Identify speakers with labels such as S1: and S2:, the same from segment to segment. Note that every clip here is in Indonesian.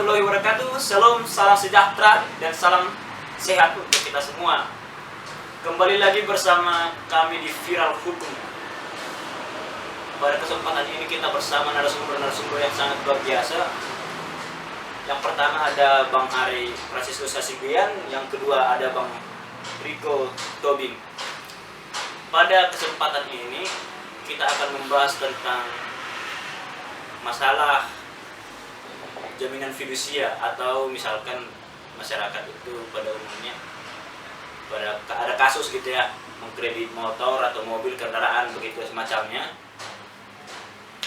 S1: warahmatullahi wabarakatuh. Salam, salam sejahtera dan salam sehat untuk kita semua. Kembali lagi bersama kami di Viral Hukum. Pada kesempatan ini kita bersama narasumber-narasumber yang sangat luar biasa. Yang pertama ada Bang Ari Franciscus Hasibuan, yang kedua ada Bang Rico Tobing. Pada kesempatan ini kita akan membahas tentang masalah jaminan fidusia, atau misalkan masyarakat itu pada umumnya ada kasus gitu ya, mengkredit motor atau mobil, kendaraan begitu semacamnya,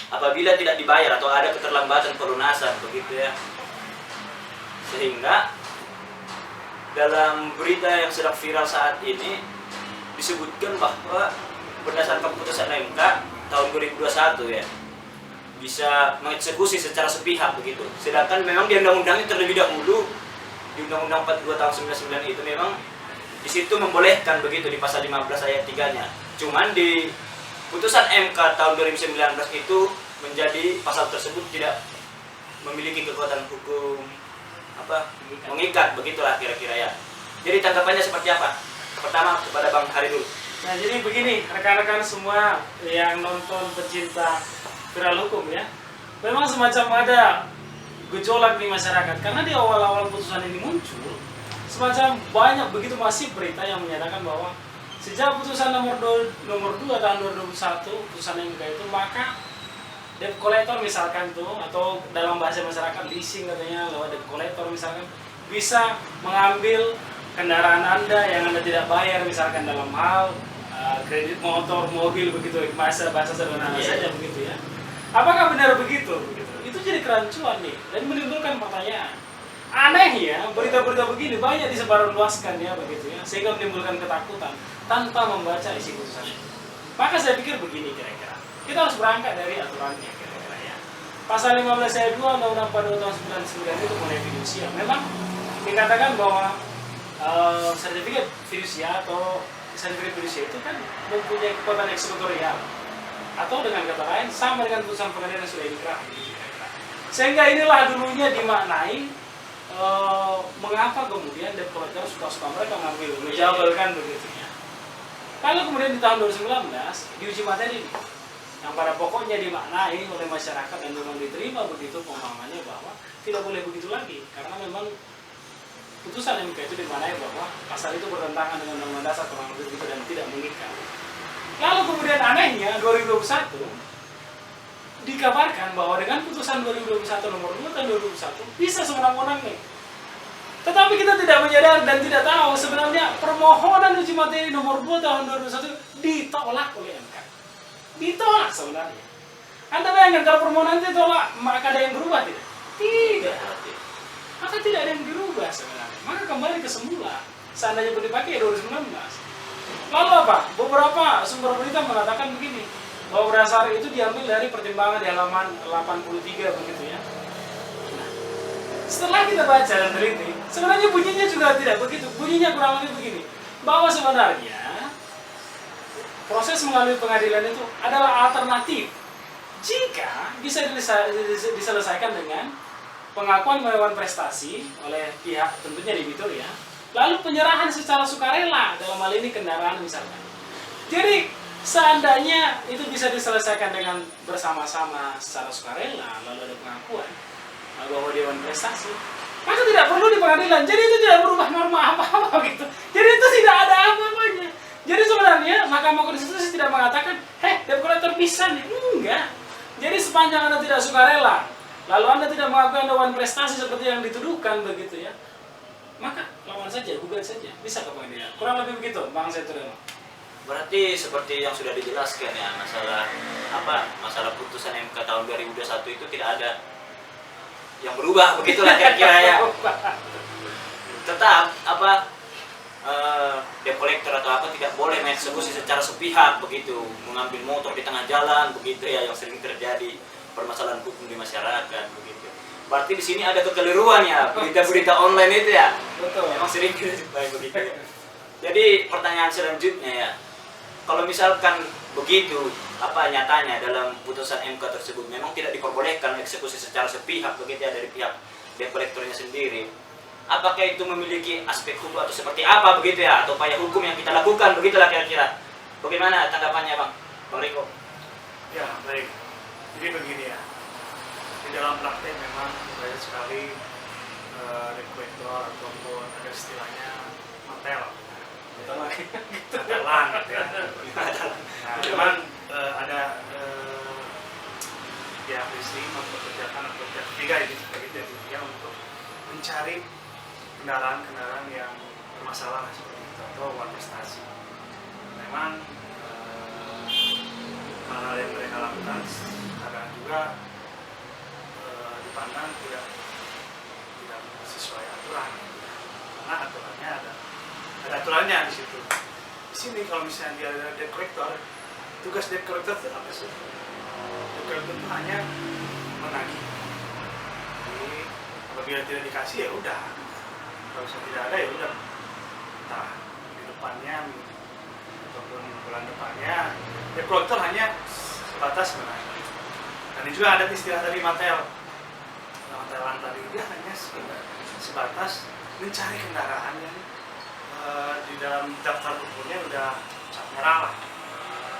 S1: apabila tidak dibayar atau ada keterlambatan pelunasan begitu ya, sehingga dalam berita yang sedang viral saat ini disebutkan bahwa berdasarkan putusan MK tahun 2021 ya, bisa mengeksekusi secara sepihak begitu. Sedangkan memang di undang-undang terlebih dahulu di Undang-Undang 42 tahun 99 itu memang di situ membolehkan begitu di pasal 15 ayat 3-nya. Cuman di putusan MK tahun 2019 itu menjadi pasal tersebut tidak memiliki kekuatan hukum mengikat begitulah kira-kira ya. Jadi tanggapannya seperti apa? Pertama kepada Bang Hari dulu.
S2: Nah, jadi begini, rekan-rekan semua yang nonton pecinta Viral Hukum ya, memang semacam ada gejolak di masyarakat karena di awal-awal putusan ini muncul semacam banyak begitu masif berita yang menyatakan bahwa sejak putusan nomor 2 tahun 2021 putusan MK itu, maka debt collector misalkan tuh, atau dalam bahasa masyarakat leasing katanya lewat debt collector misalkan, bisa mengambil kendaraan Anda yang Anda tidak bayar, misalkan dalam hal kredit motor, mobil begitu, bahasa sederhana saja begitu ya. Apakah benar begitu? Itu jadi kerancuan nih dan menimbulkan pertanyaan. Aneh ya, berita-berita begini banyak disebarluaskan ya begitu ya, sehingga menimbulkan ketakutan tanpa membaca isi putusan itu. Maka saya pikir begini kira-kira, kita harus berangkat dari aturannya kira-kira ya. Pasal 15 ayat 2 Undang-Undang 42 tahun 99 itu mengenai fidusia. Memang dikatakan bahwa sertifikat fidusia atau sertifikat fidusia itu kan mempunyai kekuatan eksekutorial, atau dengan kata lain sama dengan putusan pengadilan yang sudah inkrah gitu, sehingga inilah dulunya dimaknai mengapa kemudian debt collector suka-suka mereka menjabalkan begitu ya. Kalau kemudian di tahun 2019 diuji materi yang pada pokoknya dimaknai oleh masyarakat dan memang diterima begitu pemahamannya bahwa tidak boleh begitu lagi, karena memang putusan MK itu dimaknai bahwa pasal itu bertentangan dengan Undang-Undang Dasar kurang lebih begitu dan tidak mengikat. Lalu kemudian anehnya 2021 dikabarkan bahwa dengan putusan 2021 nomor 2 tahun 2021 bisa sewenang-wenang nih. Tetapi kita tidak menyadari dan tidak tahu sebenarnya permohonan uji materi nomor 2 tahun 2021 ditolak oleh MK. Ditolak sebenarnya. Anda bayangkan kalau permohonan itu ditolak, maka ada yang berubah tidak? Tidak. Maka tidak ada yang dirubah sebenarnya. Maka kembali ke semula. Seandainya dipakai 2019. Lalu apa? Beberapa sumber berita mengatakan begini, bahwa berdasar itu diambil dari pertimbangan di halaman 83 begitu ya. Nah, setelah kita baca dan teliti, sebenarnya bunyinya juga tidak begitu. Bunyinya kurang lebih begini, bahwa sebenarnya proses melalui pengadilan itu adalah alternatif jika bisa diselesaikan dengan pengakuan melawan prestasi oleh pihak tentunya debitur ya, lalu penyerahan secara sukarela dalam hal ini kendaraan misalkan. Jadi seandainya itu bisa diselesaikan dengan bersama-sama secara sukarela, lalu ada pengakuan bahwa dewan prestasi, maka tidak perlu di pengadilan. Jadi itu tidak berubah norma apa-apa gitu. Jadi itu tidak ada apa-apanya. Jadi sebenarnya Mahkamah Konstitusi tidak mengatakan, debt collector bisa nih, enggak. Jadi sepanjang Anda tidak sukarela, lalu Anda tidak mengakui Anda dewan prestasi seperti yang dituduhkan begitu ya, maka lawan saja, gugat saja, bisa ke pengadilan. Kurang lebih begitu, Bang Setureno.
S1: Berarti seperti yang sudah dijelaskan ya, masalah putusan MK tahun 2021 itu tidak ada yang berubah begitulah kira-kira ya. Tetap debt collector atau tidak boleh mengeksekusi secara sepihak begitu, mengambil motor di tengah jalan begitu ya, yang sering terjadi permasalahan hukum di masyarakat begitu. Berarti di sini ada kekeliruan ya, berita-berita online itu ya.
S2: Betul.
S1: Memang sering baik begitu ya. Jadi pertanyaan selanjutnya ya, kalau misalkan begitu nyatanya dalam putusan MK tersebut memang tidak diperbolehkan eksekusi secara sepihak begitu ya dari pihak debt collector pekerjaannya sendiri. Apakah itu memiliki aspek hukum atau seperti apa begitu ya, atau upaya hukum yang kita lakukan begitulah kira-kira. Bagaimana tanggapannya Bang Riko?
S3: Ya, baik. Jadi begini ya, di dalam praktek memang banyak sekali rekrutator ataupun ada istilahnya mantel, mantelan gitu ya. Nah, memang ada pihak istri mempekerjakan atau pihak ketiga ini sebagai pihak ketiga untuk mencari kendaraan-kendaraan yang bermasalah seperti itu atau one prestasi. Memang hal yang mereka lakukan kadang juga dipandang tidak sesuai aturan, karena aturannya ada aturannya di situ. Di sini kalau misalnya dia ada debt collector, tugas debt collector itu apa sih? Debt collector itu hanya menagih. Jadi apabila tidak dikasih ya udah, kalau misalnya tidak ada ya udah, entah di depannya ataupun bulan depannya, debt collector hanya sebatas menagih. Dan ini juga ada istilah dari mantelan tadi, dia hanya sebatas mencari kendaraan yang di dalam daftar hukumnya udah cap merah lah.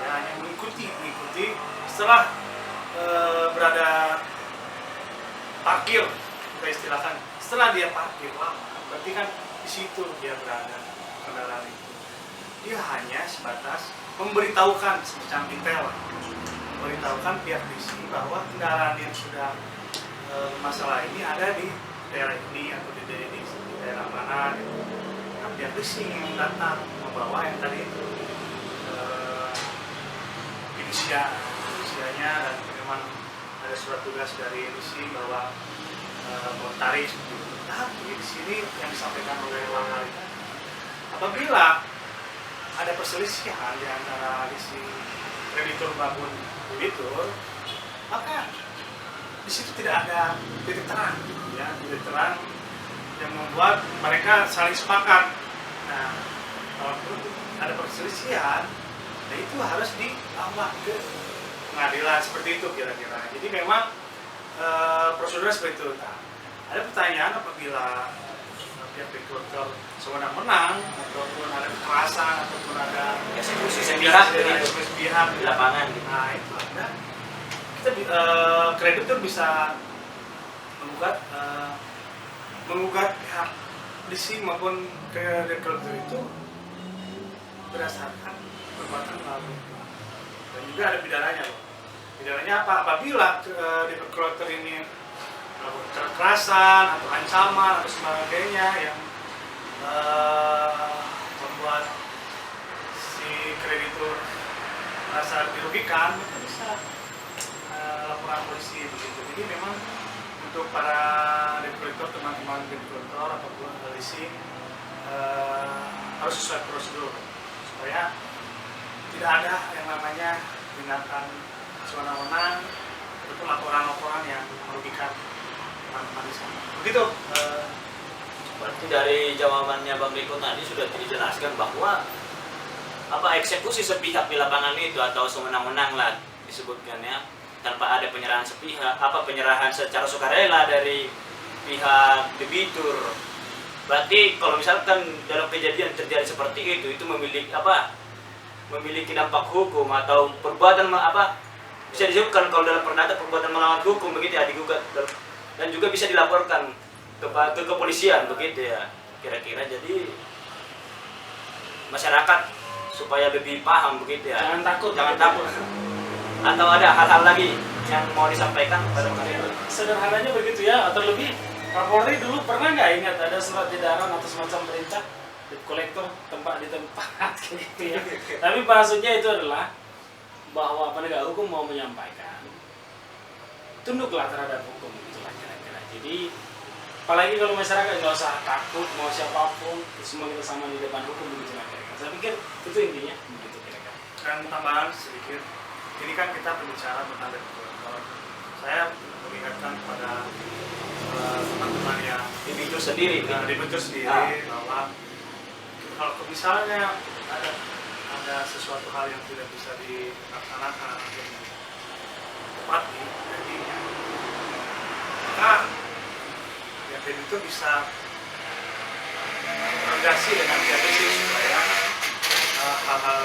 S3: Ya, hanya mengikuti setelah berada parkir, kita istilahkan, setelah dia parkir lama, berarti kan di situ dia berada kendaraan itu. Dia hanya sebatas memberitahukan semacam intel, memberitahukan pihak leasing bahwa kendaraan yang sudah masalah ini ada di daerah ini atau di daerah mana gitu. Nah, pihak leasing yang datang membawa yang tadi itu fidusianya, dan memang ada surat tugas dari leasing bahwa monetaris seperti itu. Tapi di sini yang disampaikan oleh Bang Ali, apabila ada perselisihan di antara leasing kreditur maupun debitur, maka di situ tidak ada titik terang, ya, titik terang yang membuat mereka saling sepakat. Nah, kalau ada perselisihan, nah itu harus dibawa ke pengadilan seperti itu kira-kira. Jadi memang prosedurnya seperti itu. Nah, ada pertanyaan apabila pihak debitur sewenang-wenang ataupun ada kekerasan ataupun ada
S1: eksekusi sepihak
S3: di
S1: lapangan.
S3: Nah, itu ada. Kita kreditur bisa menggugat pihak leasing maupun kreditur itu berdasarkan perbuatan melawan, dan juga ada pidananya loh. Pidananya apa? Apabila kreditur ini melakukan kekerasan atau ancaman atau sebagainya yang membuat si kreditur merasa dirugikan, maka bisa laporan polisi begitu. Jadi memang untuk para debitur, teman-teman debitur ataupun leasing harus sesuai prosedur supaya tidak ada yang namanya tindakan sewenang-wenang ataupun laporan-laporan yang merugikan teman-teman di sana. Begitu.
S1: Berarti dari jawabannya Bang Riko tadi sudah dijelaskan bahwa eksekusi sepihak di lapangan itu atau sewenang-wenang lah disebutkannya, tanpa ada penyerahan sepihak, penyerahan secara sukarela dari pihak debitur. Berarti kalau misalkan dalam kejadian terjadi seperti itu memiliki dampak hukum atau perbuatan bisa disebutkan kalau dalam perdata perbuatan melawan hukum begitu ya, digugat dan juga bisa dilaporkan ke kepolisian begitu ya kira-kira. Jadi masyarakat supaya lebih paham begitu ya, jangan takut. Atau ada hal-hal lagi yang mau disampaikan pada mereka?
S2: Sederhananya begitu ya, atau lebih Kapolri dulu pernah nggak ingat ada surat edaran atau semacam perintah debt collector tempat di tempat gitu ya. Tapi maksudnya itu adalah bahwa penegak hukum mau menyampaikan tunduklah terhadap hukum, itulah kira-kira. Jadi apalagi kalau masyarakat nggak usah takut mau siapapun, semua kita sama di depan hukum, begitu kira-kira. Saya pikir itu intinya begitu kira-kira.
S3: Dan tambahan sedikit, ini kan kita berbicara tentang debt collector. Saya mengingatkan kepada teman-teman yang
S1: debitur sendiri
S3: bahwa kalau misalnya ada sesuatu hal yang tidak bisa dilaksanakan atau tepati janjinya, maka BEM itu bisa koordinasi dengan pihak listrik supaya hal-hal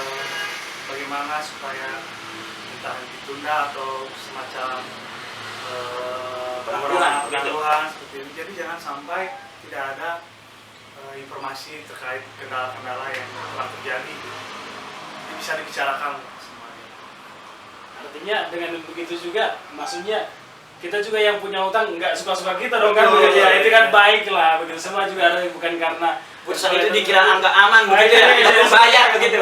S3: bagaimana supaya entah ditunda atau semacam penangguhan seperti itu. Jadi jangan sampai tidak ada informasi terkait kendala-kendala yang telah terjadi. Ini bisa dibicarakan semuanya.
S2: Artinya dengan begitu juga, maksudnya kita juga yang punya utang nggak suka-suka kita dong kan,
S3: Betul,
S2: begitu ya.
S3: iya,
S2: Itu kan
S3: iya.
S2: baik lah, begitu semua juga ada bukan karena
S1: putusan itu dikira anggap aman begitu ya,
S2: Iya,
S1: tidak membayar begitu.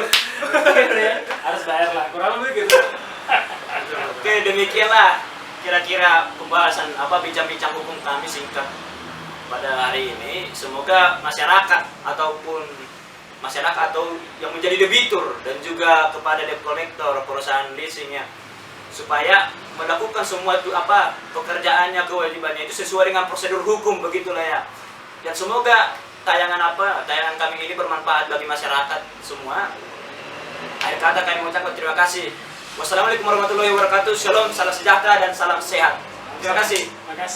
S2: gitu ya, harus bayar lah, kurang lebih gitu.
S1: Oke, demikianlah kira-kira pembahasan bincang-bincang hukum kami singkat pada hari ini. Semoga masyarakat ataupun masyarakat atau yang menjadi debitur dan juga kepada debt collector perusahaan leasingnya supaya melakukan semua itu pekerjaannya, kewajibannya itu sesuai dengan prosedur hukum begitulah ya. Dan semoga tayangan kami ini bermanfaat bagi masyarakat semua. Akhir kata kami mengucapkan terima kasih. Wassalamualaikum warahmatullahi wabarakatuh. Shalom, salam sejahtera dan salam sehat. Terima kasih.
S2: Terima kasih.